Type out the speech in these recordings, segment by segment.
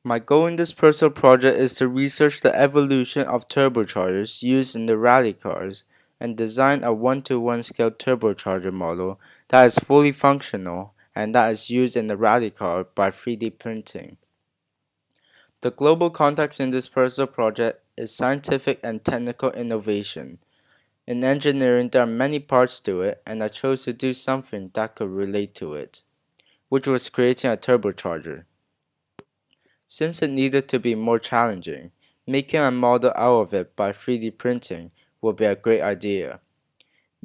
My goal in this personal project is to research the evolution of turbochargers used in the rally cars and design a 1-to-1 scale turbocharger model that is fully functional and that is used in the rally car by 3D printing. The global context in this personal project is scientific and technical innovation. In engineering, there are many parts to it, and I chose to do something that could relate to it, which was creating a turbocharger. Since it needed to be more challenging, making a model out of it by 3D printing would be a great idea.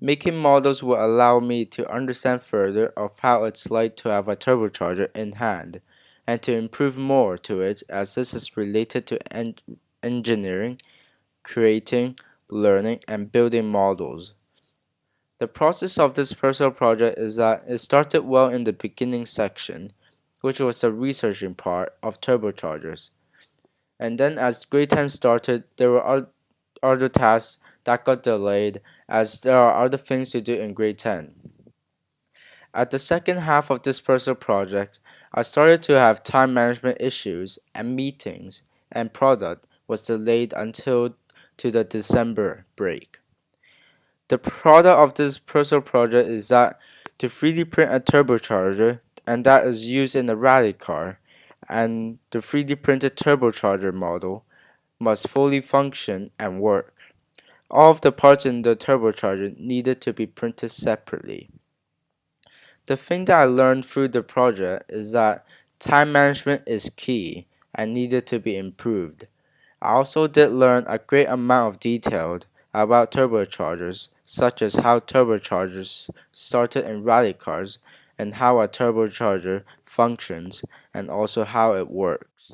Making models will allow me to understand further of how it's like to have a turbocharger in hand, and to improve more to it as this is related to engineering, creating, learning, and building models. The process of this personal project is that it started well in the beginning section, which was the researching part of turbochargers. And then as grade 10 started, there were other tasks that got delayed as there are other things to do in grade 10. At the second half of this personal project, I started to have time management issues and meetings, and product was delayed until to the December break. The product of this personal project is that to 3D print a turbocharger, and that is used in a rally car, and the 3D printed turbocharger model must fully function and work. All of the parts in the turbocharger needed to be printed separately. The thing that I learned through the project is that time management is key and needed to be improved. I also did learn a great amount of detail about turbochargers, such as how turbochargers started in rally cars and how a turbocharger functions and also how it works.